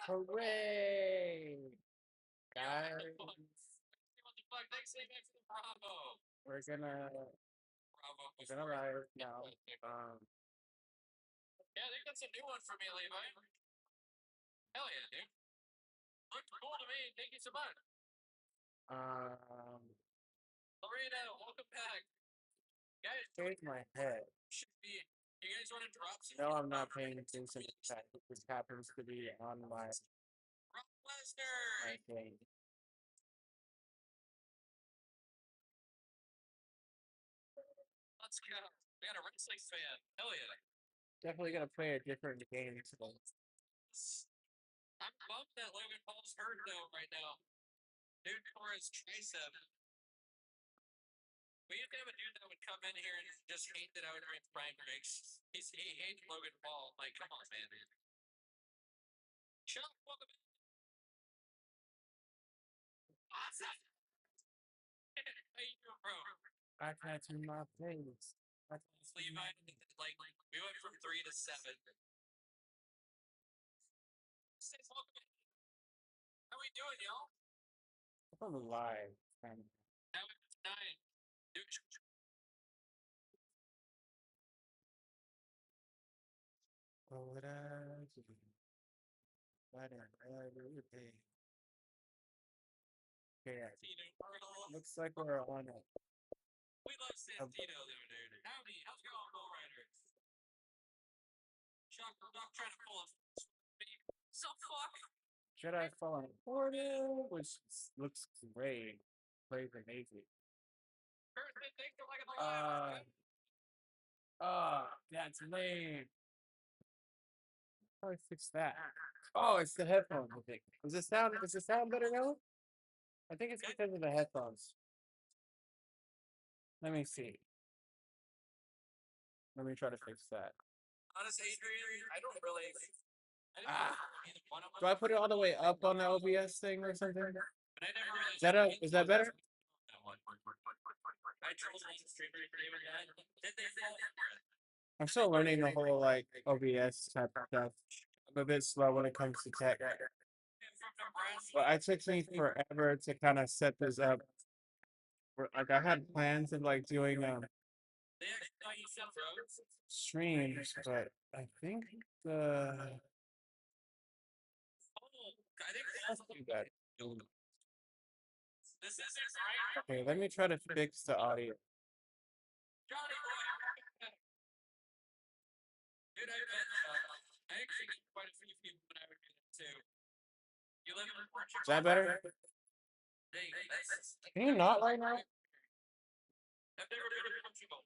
Hooray! Guys, What the fuck? Next thing back to the Bravo. we're gonna Bravo we're was gonna great. live now. Yeah, I think that's a new one for me, Levi. Hell yeah, dude. Looked cool to me. Thank you so much. Um, Lorena, welcome back. Guys, shake my head. should be. You guys want to drop some? No, I'm not paying attention to the chat. This happens to be on my Brock Lesnar. thing. Let's go. We got a wrestling fan. Hell yeah. Definitely gonna play a different game today. I'm bummed that Logan Paul's hurt though right now. Dude tore his tricep. We used to have a dude that would come in here and just hate that I would drink prime drinks. He hates Logan Paul. Like, come on, man. Chuck, welcome in. Awesome. How you doing, bro? I can't do my things. Levi, like, we went from 3 to 7. Six, welcome in. How we doing, y'all? I'm alive. Now it's 9. Dude, What would I do? Why did I do it? Yeah, Santino Myrtle. looks like we're on it. We love Santino, though, dude. Howdy, how's it going, Bull Riders? Chuck, we're not trying to pull us. So fuck. Jedi Fallen Order, which looks great. Plays amazing. Thursday, thanks for liking the live. That's lame. How do I fix that? Oh, it's the headphones, I think. Is the sound better now? I think it's because of the headphones. Let me see. Let me try to fix that. Honestly, Adrian, I don't really. Ah. Do I put it all the way up on the OBS thing or something? But I never really. Is that better? I chose one streamer for even that. Did they fall? I'm still learning the whole like OBS type of stuff. I'm a bit slow when it comes to tech. But it took me forever to kind of set this up. Like I had plans of like doing streams, but I think the let's do that. This is right. Okay, let me try to fix the audio. Johnny boy. Dude, I actually get quite a few people when I would do that too. You live in Portugal? Is that better? Can you not right now? I've never been to Portugal.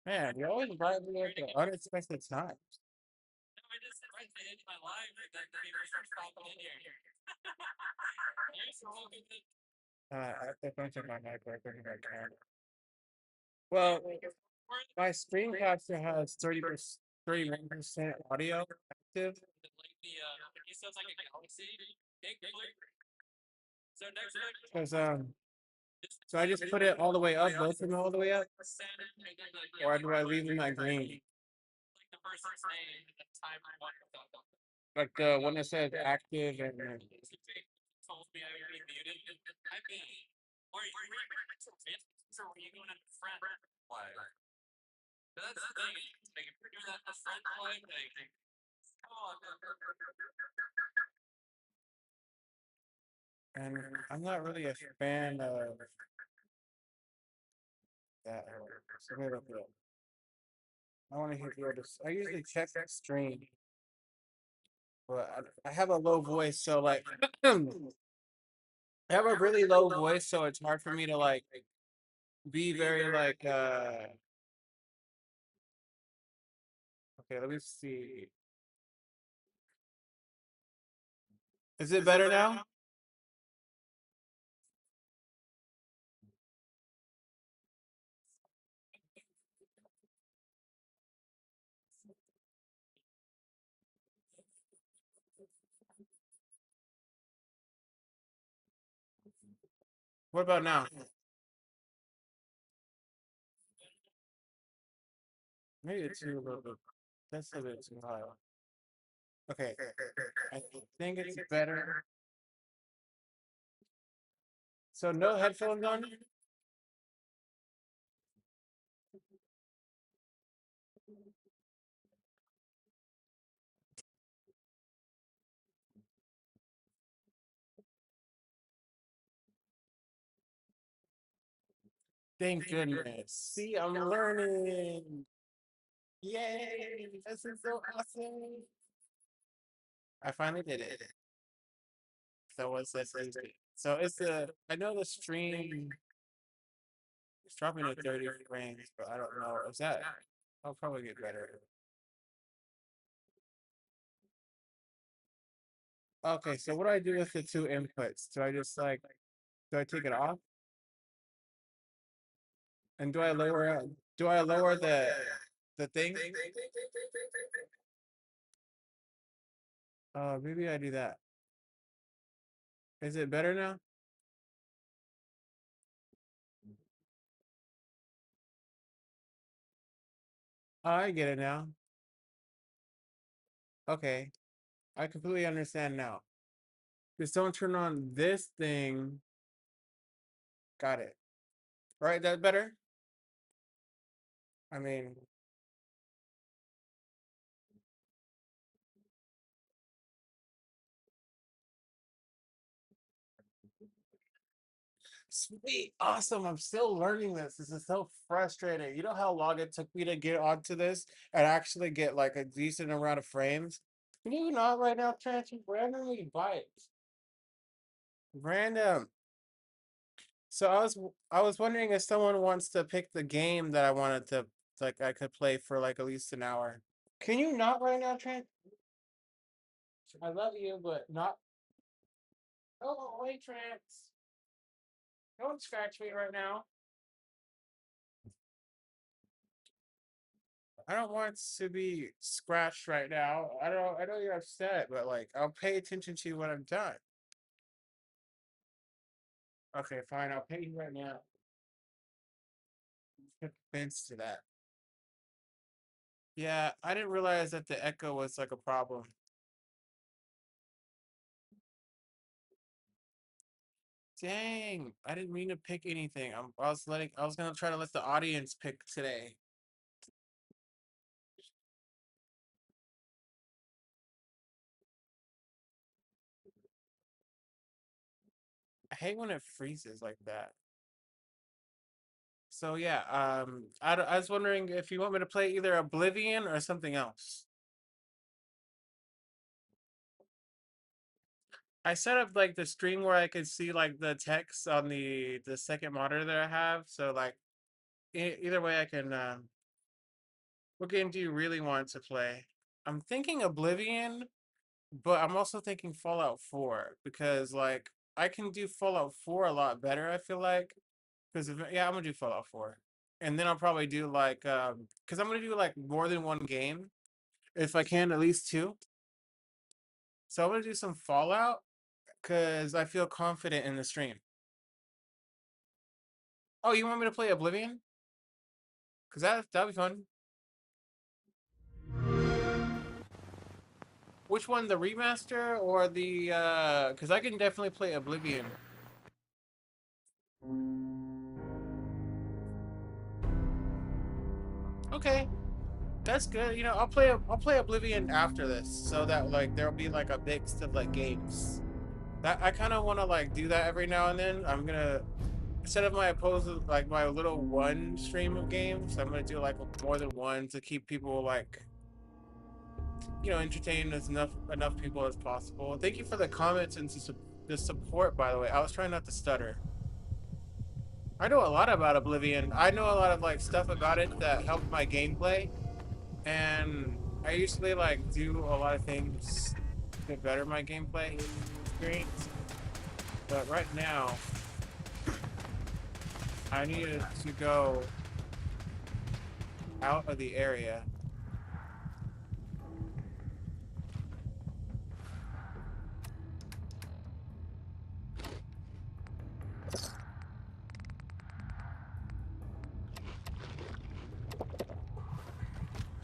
Man, you always invite me at the unexpected times. No, I just tried to end my life and then people start stopping in here. I have to function my mic working I can. Well, my screencaster has 31% audio active. He sounds like a galaxy. So next Because so I just put it all the way up, both of them all the way up, or do I leave them at green? Like the person's name and the time Like the one that says active and told me I would be muted. I mean, or you were you going to friend live? But that's the thing. Like if you're doing that as friend live, like and I'm not really a fan of that. So wait up here. I want to hear this. I usually check that stream, but I have a low voice, so like I have a really low voice, so it's hard for me to like be very like okay, let me see. Is it better now? What about now? Maybe it's too a little bit. That's a bit too high. Okay, I think it's better. So no headphones on? Thank goodness. See, I'm learning. Yay! This is so awesome. I finally did it. So what's this? So it's the I know the stream is dropping to 30 frames, but I don't know. Is that I'll probably get better. Okay, so what do I do with the two inputs? Do I just like do I take it off? And do I lower the thing? Maybe I do that. Is it better now? Oh, I get it now. Okay. I completely understand now. Just don't turn on this thing. Got it. Right, that better? I mean, sweet, awesome. I'm still learning this. This is so frustrating. You know how long it took me to get onto this and actually get like a decent amount of frames? Can you not right now, Trent? You randomly bites. Random. So I was wondering if someone wants to pick the game that I wanted to like I could play for like at least an hour. Can you not right now, Trent? I love you, but not. Oh, wait, Trent. Don't scratch me right now. I don't want to be scratched right now. I know you're upset, but like I'll pay attention to you when I'm done. Okay, fine, I'll pay you right now. Put fence to that. Yeah, I didn't realize that the echo was like a problem. Dang, I didn't mean to pick anything. I was gonna try to let the audience pick today. I hate when it freezes like that. So yeah, I was wondering if you want me to play either Oblivion or something else. I set up like the stream where I could see like the text on the second monitor that I have. So like either way, I can. What game do you really want to play? I'm thinking Oblivion, but I'm also thinking Fallout 4 because like I can do Fallout 4 a lot better. I feel like because yeah, I'm gonna do Fallout 4, and then I'll probably do like because I'm gonna do like more than one game if I can, at least two. So I'm gonna do some Fallout because I feel confident in the stream. Oh, you want me to play Oblivion? Because that'd be fun. Which one, the remaster or the because I can definitely play Oblivion. Okay, that's good. You know, I'll play Oblivion after this so that like there'll be like a mix of like games. That I kind of want to like do that every now and then. I'm gonna instead of my opposed like my little one stream of games, I'm gonna do like more than one to keep people like entertain as enough people as possible. Thank you for the comments and the support, by the way. I was trying not to stutter. I know a lot about Oblivion. I know a lot of like stuff about it that helped my gameplay, and I usually like do a lot of things to better my gameplay experience. But right now, I needed to go out of the area.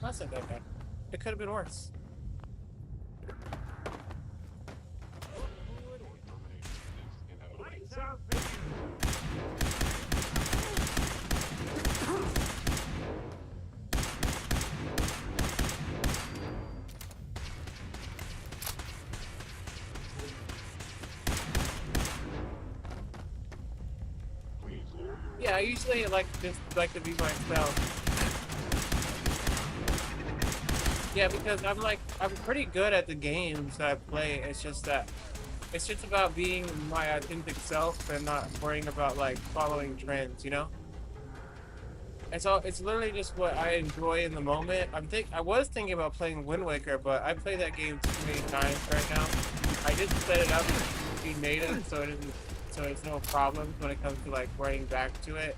That's not that bad. It could have been worse. I usually like to be myself. Yeah, because I'm pretty good at the games that I play. It's just that it's just about being my authentic self and not worrying about like following trends, you know? It's literally just what I enjoy in the moment. I was thinking about playing Wind Waker, but I play that game too many times right now. I did set it up to be native, so it's no problem when it comes to like running back to it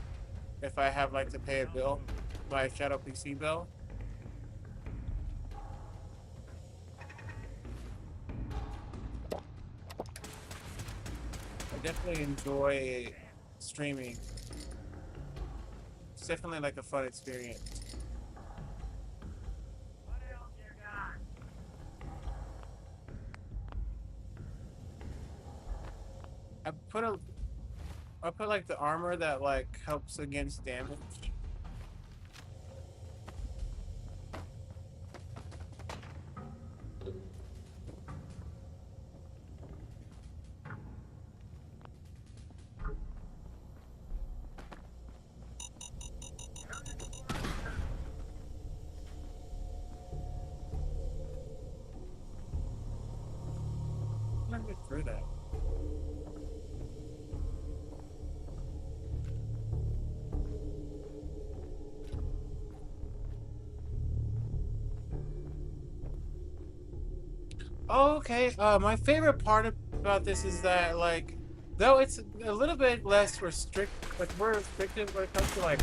if I have like to pay a bill, my Shadow PC bill. I definitely enjoy streaming. It's definitely like a fun experience. I put a I put like the armor that like helps against damage. Let me get through that. Oh, okay. My favorite part about this is that like, though it's a little bit less like more restrictive when it comes to like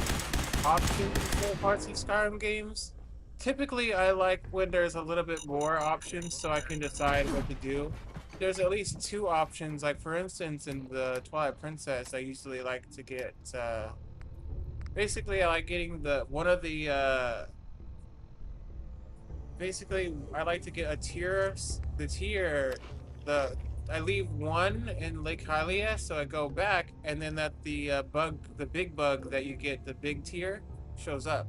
options in parts of Skyrim games. Typically, I like when there's a little bit more options so I can decide what to do. There's at least two options. Like for instance, in the Twilight Princess, I usually like to get basically I like getting the one of the basically I like to get a tier the tier the I leave one in Lake Hylia, so I go back, and then that the big bug that you get, the big tier, shows up.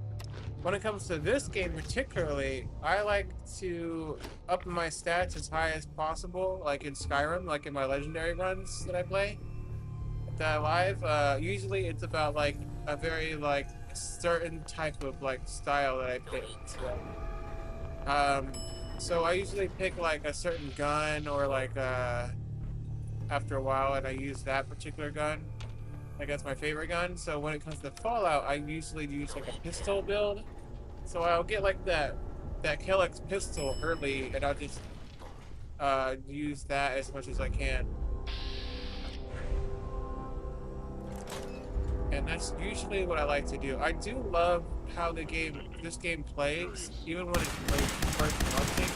When it comes to this game particularly, I like to up my stats as high as possible, like in Skyrim, like in my legendary runs that I play, that I live. Usually it's about like a very like certain type of like style that I pick. Um, so I usually pick like a certain gun or like after a while, and I use that particular gun. Like that's my favorite gun. So when it comes to Fallout, I usually use like a pistol build. So I'll get like that Kellex pistol early, and I'll just use that as much as I can. And that's usually what I like to do. I do love how this game plays, even when it's played first launching.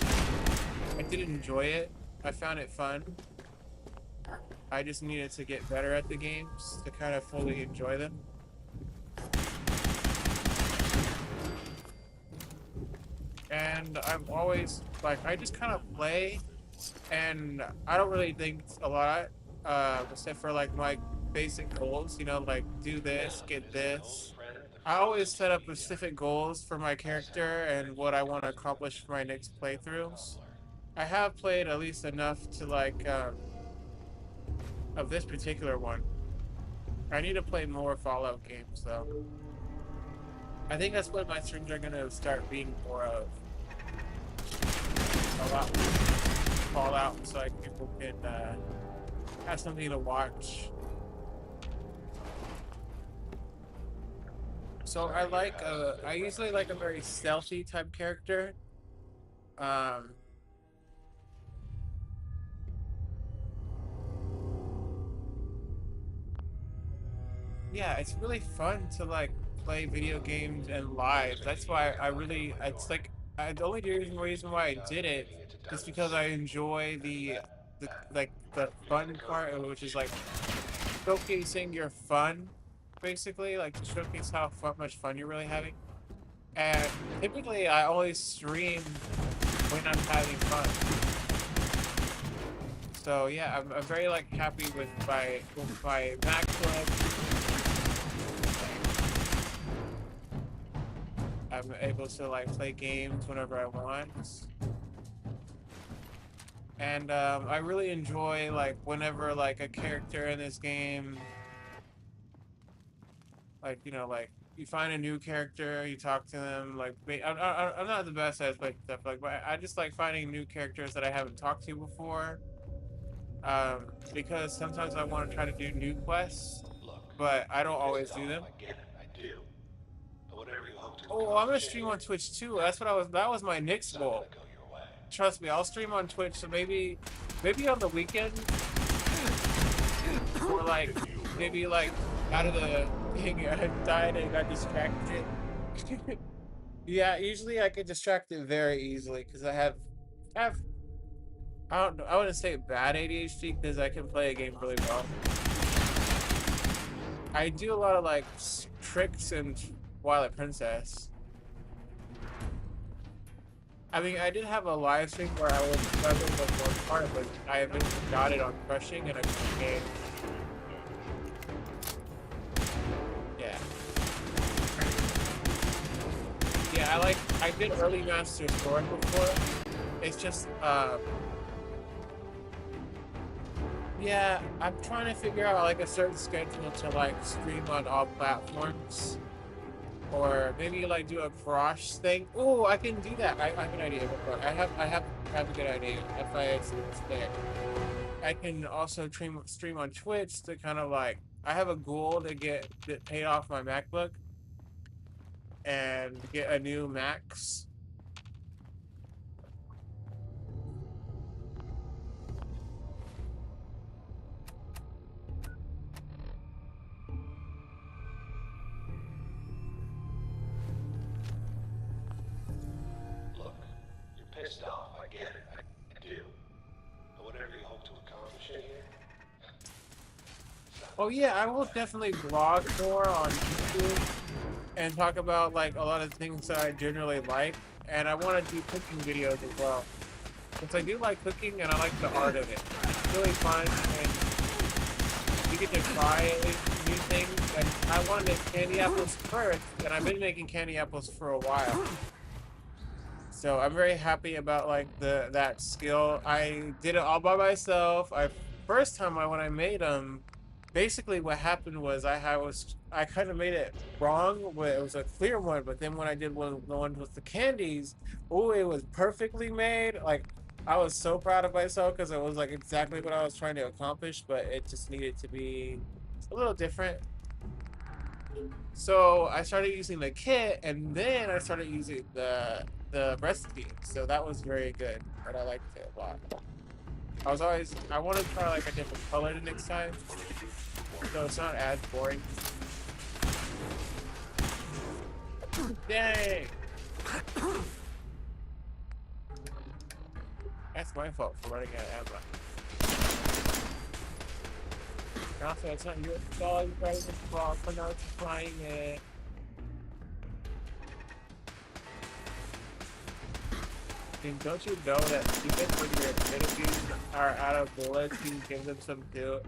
I did enjoy it. I found it fun. I just needed to get better at the games to kind of fully enjoy them. And I'm always like, I just kind of play, and I don't really think a lot, except for like my basic goals, you know, like do this, get this. I always set up specific goals for my character and what I want to accomplish for my next playthroughs. I have played at least enough to like, of this particular one. I need to play more Fallout games though. I think that's what my streams are gonna start being more of. A lot more Fallout, so like people can have something to watch. So I usually like a very stealthy type character. Um, yeah, it's really fun to like play video games and live. That's why it's like the only reason why I did it is because I enjoy the fun part, which is like showcasing your fun, basically, like to showcase how much fun you're really having. And typically, I always stream when I'm having fun. So yeah, I'm very like happy with my MacBook. I'm able to like play games whenever I want. And I really enjoy like whenever like a character in this game Like, you know, like you find a new character, you talk to them. Like, I'm not the best at like stuff like, but I just like finding new characters that I haven't talked to before. Because sometimes I want to try to do new quests, Look, but I don't you're always pissed do off. them. I get it. I do. But whatever you hope to Oh, I'm gonna accomplish in stream on here, Twitch too. That's what I was. That was my next it's not goal. gonna go your way. Trust me, I'll stream on Twitch. So maybe on the weekend, or like maybe like out of the thing, I died and got distracted. Yeah, usually I get distracted very easily because I have I don't know, I wouldn't say bad ADHD because I can play a game really well. I do a lot of like tricks and Twilight Princess. I mean, I did have a live stream where I was struggling with one part, but I eventually got it on crushing and I became, yeah. Yeah, I did early master sword before. It's just, yeah, I'm trying to figure out like a certain schedule to like stream on all platforms. Or maybe like do a cross thing. Oh, I can do that. I have an idea. I have a good idea. If it's there, I can also stream on Twitch to kind of like I have a goal to get paid off my MacBook and get a new Max. Look, you're pissed off. I get it. I do. But whatever you hope to accomplish in here, Oh yeah, I will definitely blog more on YouTube and talk about like a lot of things that I generally like. And I want to do cooking videos as well. Because I do like cooking and I like the art of it. It's really fun and you get to try new things. And I wanted to make candy apples first, and I've been making candy apples for a while. So I'm very happy about like that skill. I did it all by myself. First time when I made them, basically what happened was I kind of made it wrong. But it was a clear one, but then when I did the one with the candies, oh, it was perfectly made. Like I was so proud of myself because it was like exactly what I was trying to accomplish, but it just needed to be a little different. So I started using the kit, and then I started using the recipe. So that was very good, and I liked it a lot. I want to try like a different color the next time, so it's not as boring. Dang! That's my fault for running out of ammo. Also, it's not your fault. You guys are fault for not trying it. I mean, don't you know that even when your enemies are out of bullets, you give them some too?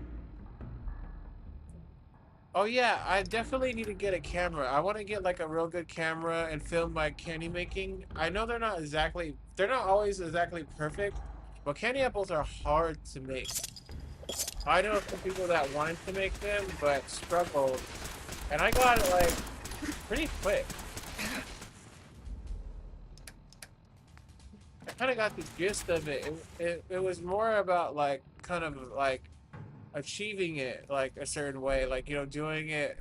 Oh yeah, I definitely need to get a camera. I want to get like a real good camera and film my candy making. I know they're not always exactly perfect, but candy apples are hard to make. I know some people that wanted to make them, but struggled. And I got it like pretty quick. I kind of got the gist of it. It was more about like kind of like achieving it like a certain way, like you know, doing it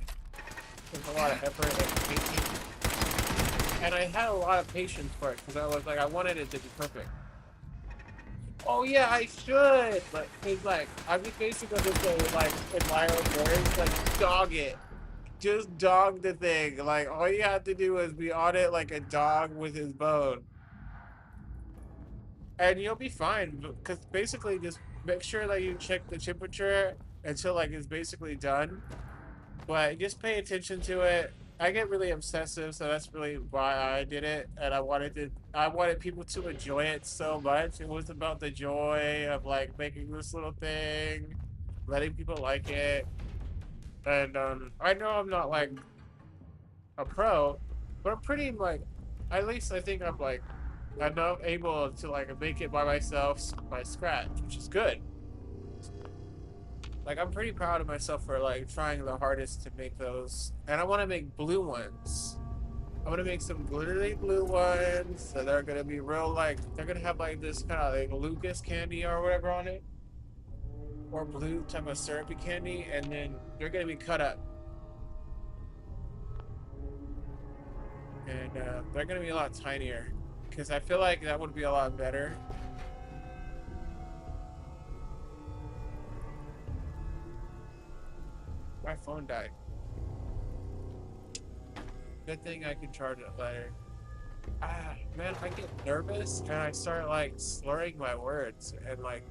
with a lot of effort and patience. And I had a lot of patience for it because I was like, I wanted it to be perfect. Oh yeah, I should. Like, cause like I'm just basically gonna say like in my own words, like dog it. Just dog the thing. Like all you have to do is be on it like a dog with his bone. And you'll be fine because basically just make sure that you check the temperature until like it's basically done, but just pay attention to it. I get really obsessive, so that's really why I did it, and I wanted people to enjoy it so much. It was about the joy of like making this little thing, letting people like it. And I know I'm not like a pro, but I'm pretty like, at least I think I'm like enough able to like make it by myself by scratch, which is good. Like I'm pretty proud of myself for like trying the hardest to make those, and I want to make blue ones. I want to make some glittery blue ones that are gonna be real like they're gonna have like this kind of like Lucas candy or whatever on it, or blue type of syrupy candy, and then they're gonna be cut up, and they're gonna be a lot tinier because I feel like that would be a lot better. My phone died. Good thing I can charge it later. Ah, man, I get nervous and I start like slurring my words, and like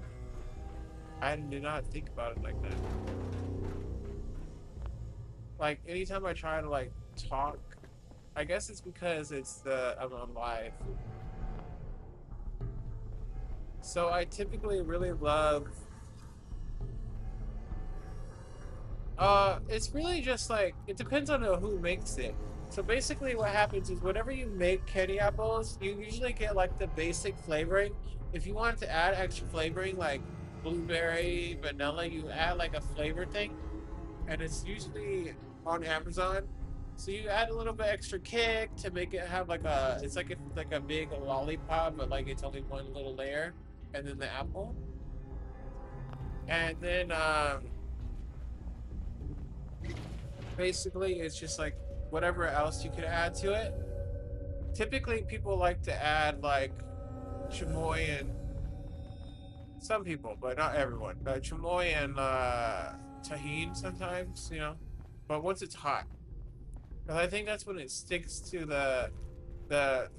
I did not think about it like that. Like anytime I try to like talk, I guess it's because I'm on live. So I typically really love. It's really just like it depends on who makes it. So basically, what happens is whenever you make candy apples, you usually get like the basic flavoring. If you want to add extra flavoring, like blueberry, vanilla, you add like a flavor thing, and it's usually on Amazon. So you add a little bit extra kick to make it have like it's like a big lollipop, but like it's only one little layer, and then the apple, and then basically it's just like whatever else you could add to it. Typically, people like to add like chamoy and some people, but not everyone. Chamoy and tahini sometimes, you know. But once it's hot, because I think that's when it sticks to the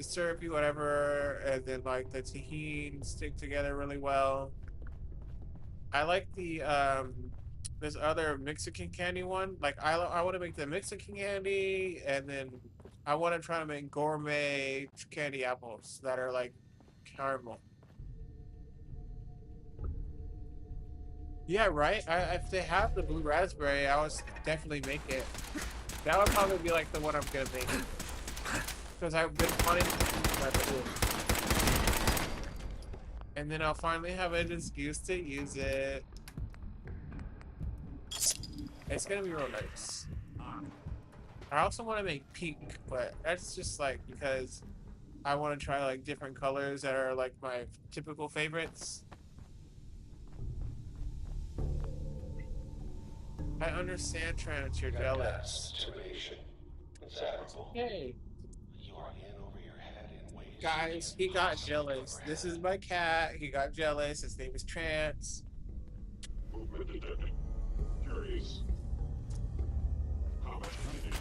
syrupy whatever, and then like the tahini stick together really well. I like the this other Mexican candy one. Like I want to make the Mexican candy, and then I want to try to make gourmet candy apples that are like caramel. Yeah, right. If they have the blue raspberry, I would definitely make it. That would probably be like the one I'm gonna make because I've been wanting to do my blue, and then I'll finally have an excuse to use it. It's gonna be real nice. I also want to make pink, but that's just like because I want to try like different colors that are like my typical favorites. I understand, Trent, you're jealous. Situation. It's admirable. Hey, You are in over your head in ways. guys, he got jealous. This is my cat. He got jealous. His name is Trance. Movement detected. Curious. Comment continued.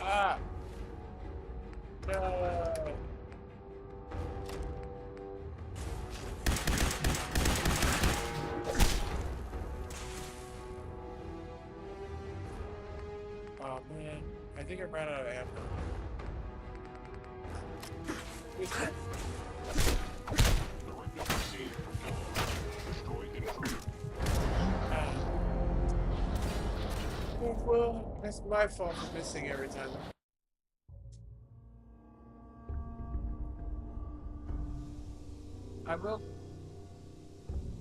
Ah! No! Oh man, I think I ran out of ammo. The repeat received from Kilo. Destroy intruder. Ah. Well, that's my fault for missing every time. I will.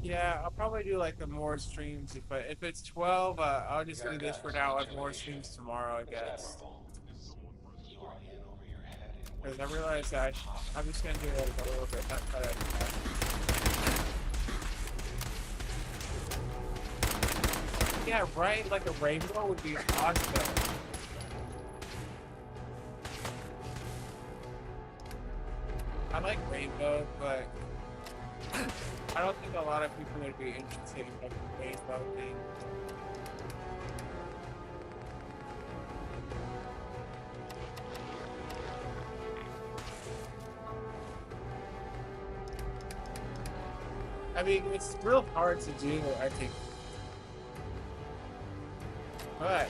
Yeah, I'll probably do like the more streams, but if it's 12, I'll just do this for now and more streams tomorrow, I guess. You are in over your head in Because ways. I realized that I'm just gonna do it a little bit, not cut it. Yeah, right? Like a rainbow would be awesome. I like rainbow, but I don't think a lot of people would be interested in like the rainbow thing. I mean, it's real hard to do, I think. But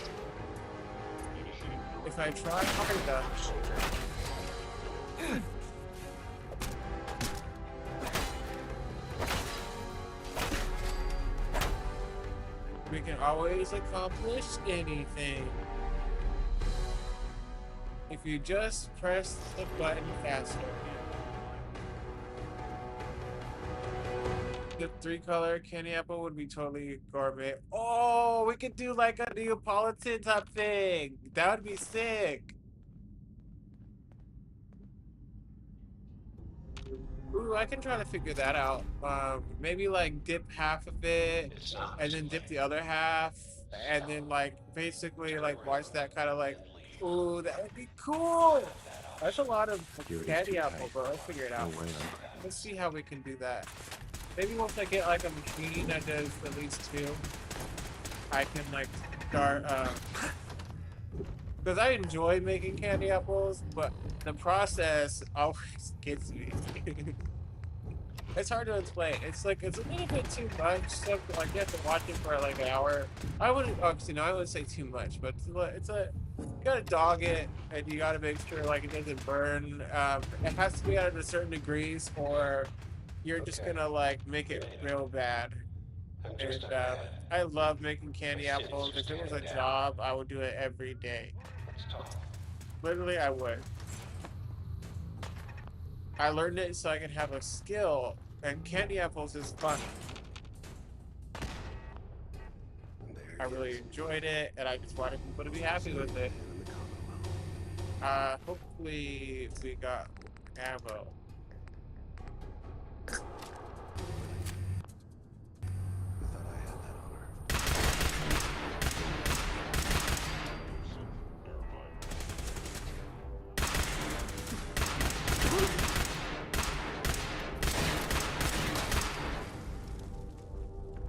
if I try hard enough, we can always accomplish anything if you just press the button faster. The 3-color candy apple would be totally gourmet. Oh, we could do like a Neapolitan type thing. That would be sick. Ooh, I can try to figure that out. Maybe like dip half of it It's not and then dip the other half and then like basically like watch that kind of like, ooh, that would be cool. That's a lot of Security's candy too apple, tight. bro. Let's figure it No out. way. Let's see how we can do that. Maybe once I get like a machine that does at least 2, I can like start, because I enjoy making candy apples, but the process always gets me. It's hard to explain. It's like, it's a little bit too much stuff. Like, you have to watch it for like an hour. I wouldn't, obviously, no, I wouldn't say too much, but you gotta dog it, and you gotta make sure like it doesn't burn. It has to be at a certain degrees, or you're just Okay. gonna like make it real bad. I'm just And ahead. I love making candy apples. If it was a job, I would do it every day. Let's talk. Literally, I would. I learned it so I can have a skill, and candy apples is fun. I really enjoyed it, and I just wanted people to be happy with it. Hopefully we got ammo.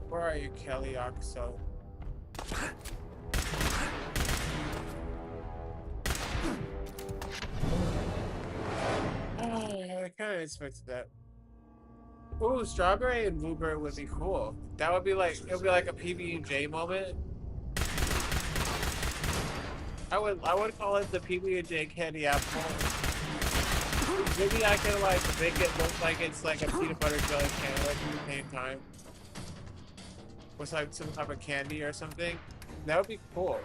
Where are you, Kelly Oxo? I kind of expected that. Ooh, strawberry and blueberry would be cool. That would be like, it would be like a PB&J moment. I would call it the PB&J candy apple. Maybe I can like make it look like it's like a peanut butter jelly candy like at the same time. With like some type of candy or something. That would be cool.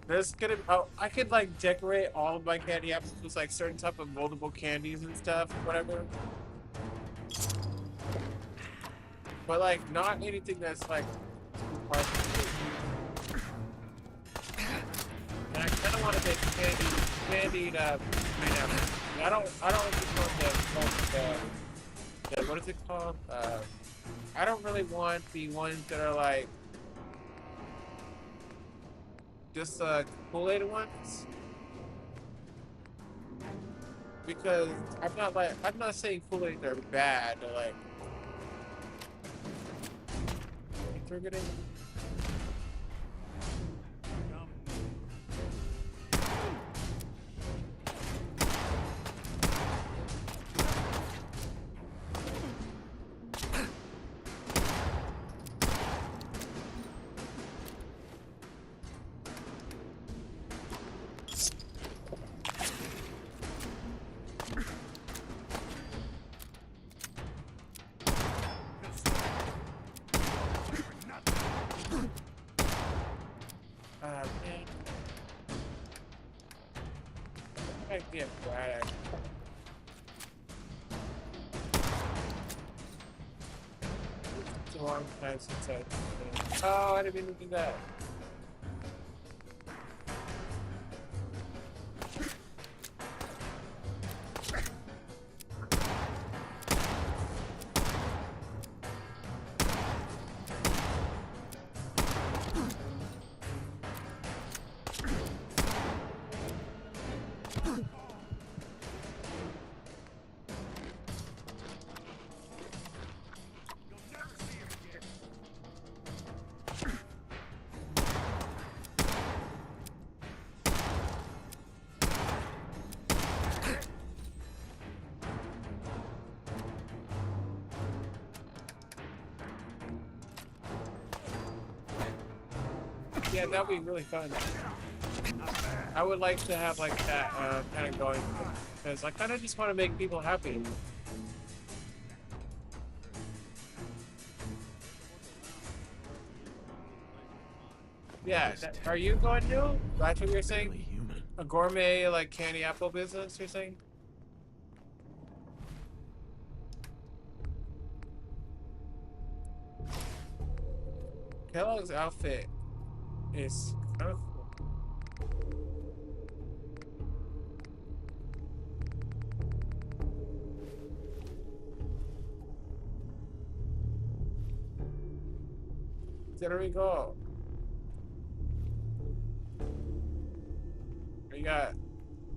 There's gonna, oh, I could like decorate all of my candy apples with like certain type of moldable candies and stuff, whatever. But like not anything that's like too hard to do. And I kind of want to make candied pineapple. I don't just want the what is it called? I don't really want the ones that are like just Kool-Aid ones, because I'm not saying Kool-Aid are bad, or like grenade. Man. Might be a bad. It's a long time since I. Oh, I didn't mean to do that. Yeah, that'd be really fun. I would like to have like that kind of going, because I kind of just want to make people happy. Yeah, This are you going to? That's what you're barely saying? human. A gourmet, like, candy apple business, you're saying? Kellogg's outfit is kind of cool. There we go. We got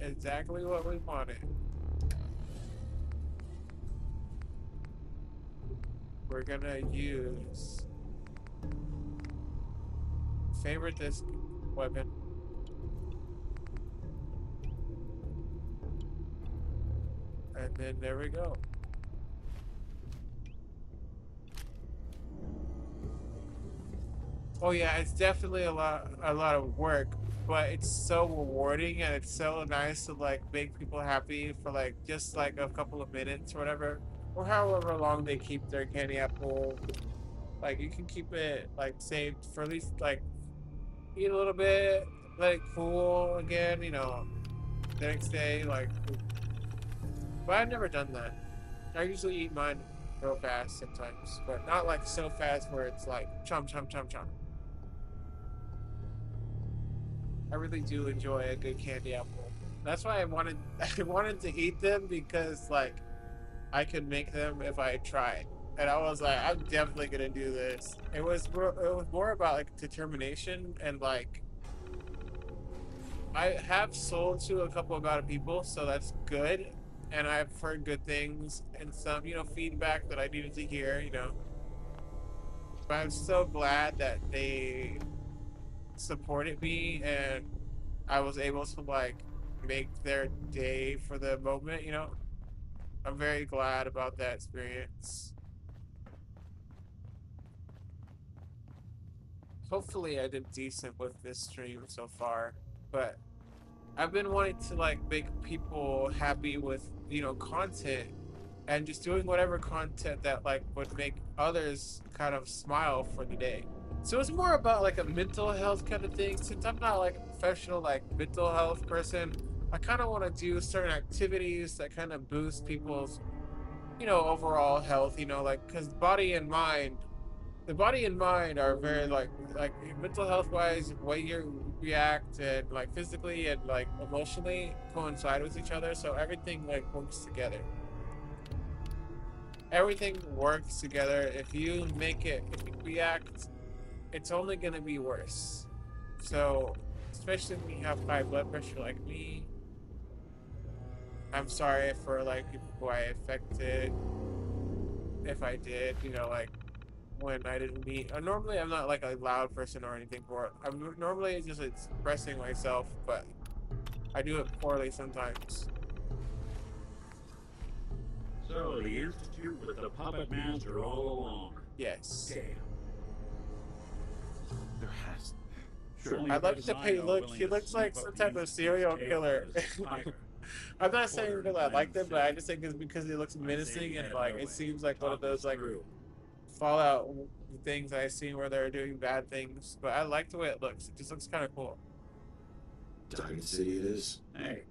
exactly what we wanted. We're gonna use favorite this weapon. And then there we go. Oh yeah, it's definitely a lot of work, but it's so rewarding and it's so nice to like make people happy for like just like a couple of minutes or whatever, or however long they keep their candy apple. Like you can keep it like saved for at least like eat a little bit, let it cool again, you know, the next day. Like, but I've never done that. I usually eat mine real fast sometimes, but not like so fast where it's like chomp chomp chomp chomp. I really do enjoy a good candy apple. That's why I wanted I wanted to eat them because like I could make them if I tried. And I was like, I'm definitely gonna do this. It was more about like determination and like I have sold to a couple of other people, so that's good. And I've heard good things and some, you know, feedback that I needed to hear, you know. But I'm so glad that they supported me and I was able to like make their day for the moment, you know. I'm very glad about that experience. Hopefully I did decent with this stream so far, but I've been wanting to like make people happy with, you know, content and just doing whatever content that like would make others kind of smile for the day. So it's more about like a mental health kind of thing. Since I'm not like a professional like mental health person, I kind of want to do certain activities that kind of boost people's, you know, overall health, you know, like because body and mind, the body and mind are very like mental health wise, the way you react and like physically and like emotionally coincide with each other. So everything like works together. Everything works together. If you make it, if you react, it's only gonna be worse. So, especially when you have high blood pressure like me, I'm sorry for like people who I affected. If I did, you know, like when I didn't meet. Normally, I'm not like a loud person or anything for it. I'm normally just expressing myself, but I do it poorly sometimes. So the Institute with the puppet master all along. Yes. Damn. There has. Sure. I like the way he looks. He looks like some type of serial killer. I'm not saying because I like them, but I just think it's because he looks menacing and like it seems like one of those like Fallout things I've seen where they're doing bad things. But I like the way it looks. It just looks kind of cool. Diamond City it is. Hey,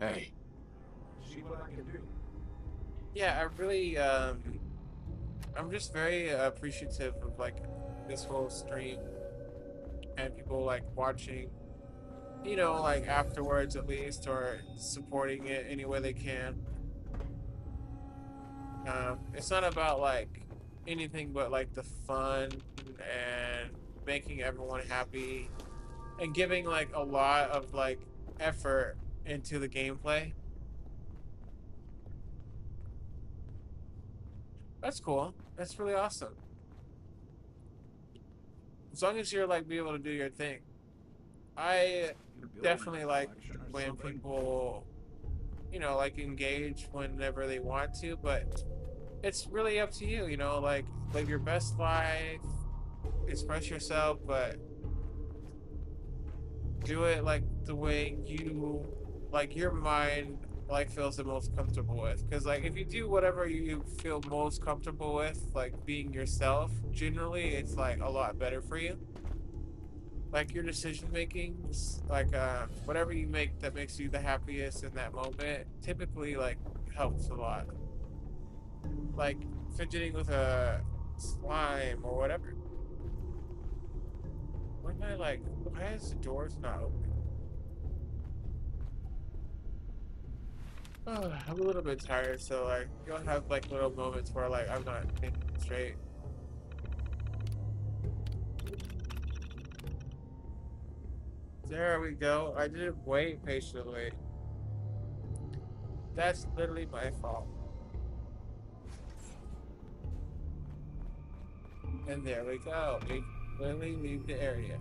Hey. See what I can do. Yeah, I really I'm just very appreciative of like this whole stream and people like watching, you know, like afterwards at least or supporting it any way they can. It's not about like anything but like the fun and making everyone happy and giving like a lot of like effort into the gameplay. That's cool. That's really awesome. As long as you're like be able to do your thing. I definitely like when people, you know, like engage whenever they want to, but it's really up to you, you know, like live your best life, express yourself, but do it like the way you like your mind like feels the most comfortable with. Because like if you do whatever you feel most comfortable with, like being yourself, generally it's like a lot better for you. like your decision making, like whatever you make that makes you the happiest in that moment, typically like helps a lot. Like fidgeting with a slime or whatever. Why am I like? Why is the doors not open? Oh, I'm a little bit tired, so like you'll have like little moments where like I'm not thinking straight. There we go. I didn't wait patiently. That's literally my fault. And there we go. We literally leave the area.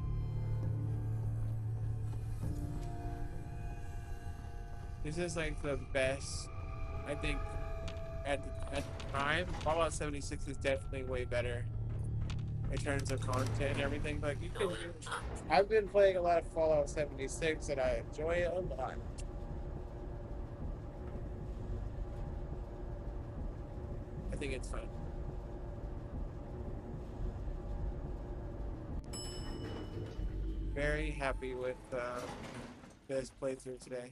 This is like the best, I think, at the time. Fallout 76 is definitely way better in terms of content and everything. Like you can, I've been playing a lot of Fallout 76 and I enjoy it a lot. I think it's fun. Very happy with this playthrough today.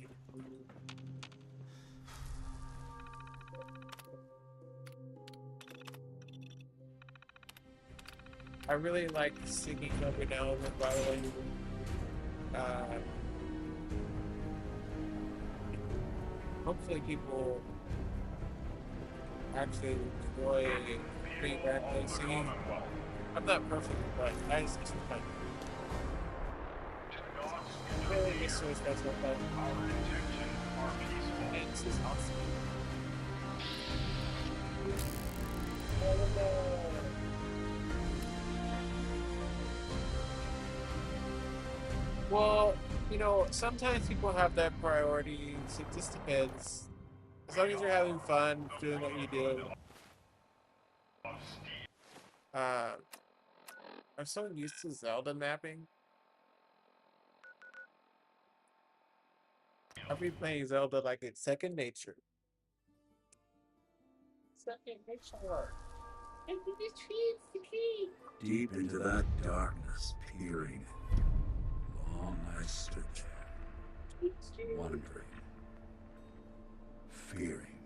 I really like singing every now and then, by the way. Hopefully people actually enjoy me randomly singing. I'm not perfect, but I just fun. Really miss doing special fun. And this is awesome. Oh, no. Well, you know, sometimes people have their priorities. It just depends. As long as you're having fun doing what you do. I'm so used to Zelda mapping. I've been playing Zelda like it's second nature. Second nature. Deep into that darkness, peering. Long I stood there, wondering, fearing.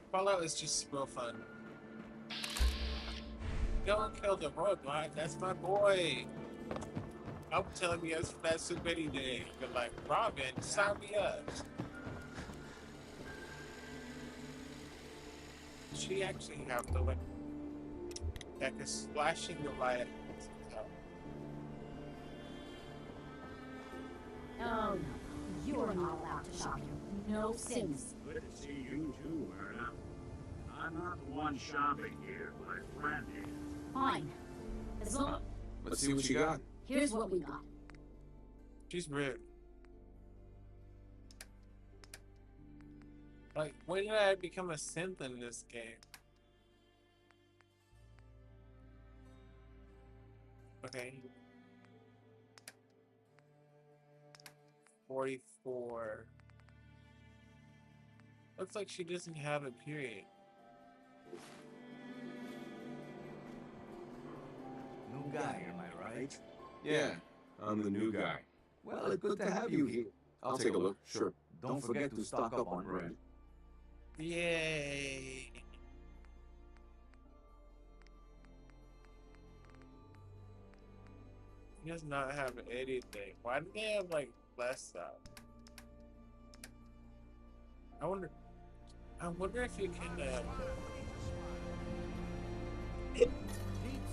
Fallout is just real fun. Go and kill the robot. That's my boy. I'm telling you, that's so many days. But like, Robin, sign me up. She actually have the like that is flashing the light. Oh no, you are not allowed to shop here. No sins. Good to see you too, Erna. I'm not the one shopping here, my friend is. Fine. As long Let's see what you got. here's what we got. She's rude. Like, when did I become a synth in this game? Okay. 44. Looks like she doesn't have a period. New guy, am I right? Yeah, I'm the new guy. Well, it's good to have you here. I'll take a look, sure. Don't forget to stock up on rent. Yay! He does not have anything. Why do they have like less stuff? I wonder if you can Need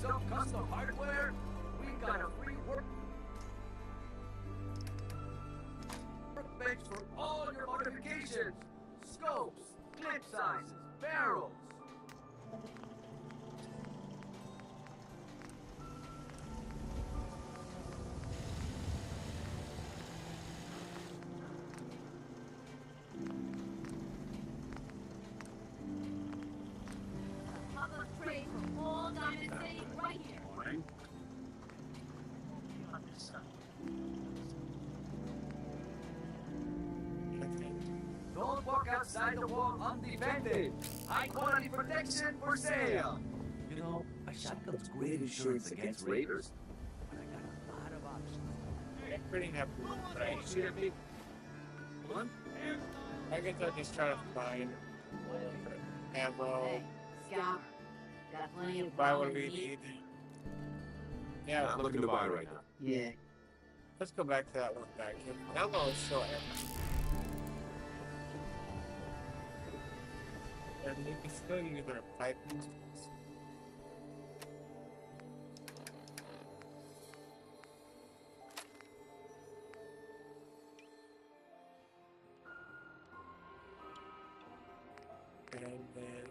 some custom hardware? We got a free workbench for all your modifications. Scopes, clip sizes, barrels. Public trade for all Diamond City right here. Morning. Don't walk outside the wall undefended. High quality protection for sale. You know, a shotgun's great insurance against raiders. But I got a lot of pretty happy with what I usually One? I guess I just try to find ammo, Hey, Scouter. Got plenty of buy what bomb we and need. meat. Yeah, Not looking to buy right now. Yeah. let's go back to that one back. Ammo is still ammo. And you can still use our pipe. And then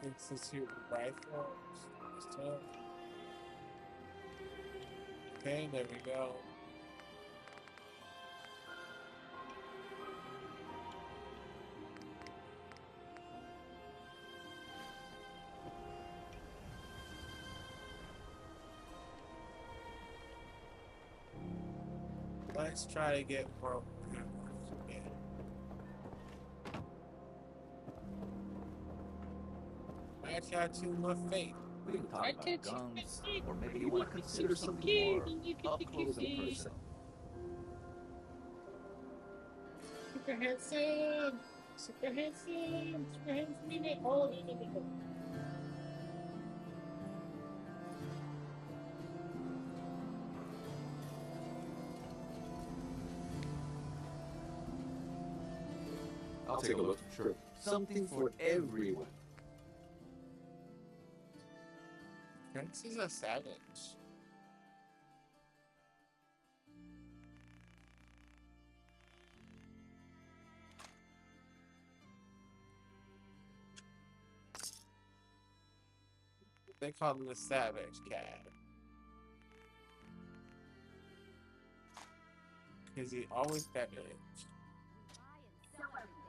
institute rifles. Stuff. Okay, there we go. Let's try to get more. Yeah. I got two more faith. We can talk about guns, or maybe you want to consider something more up close and personal. Super handsome! Super handsome! Super handsome! Oh, I'll take a look. Sure. Something for everyone. Prince is a savage. They call him the Savage Cat. Because he always savage. Buy and sell everything.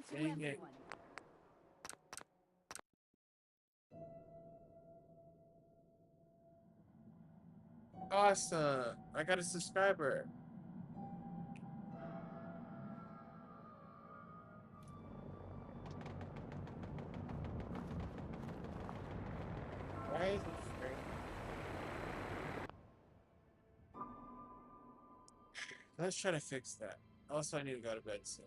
To Dang it. everyone. Awesome! I got a subscriber. Why is it free? Let's try to fix that. Also, I need to go to bed soon.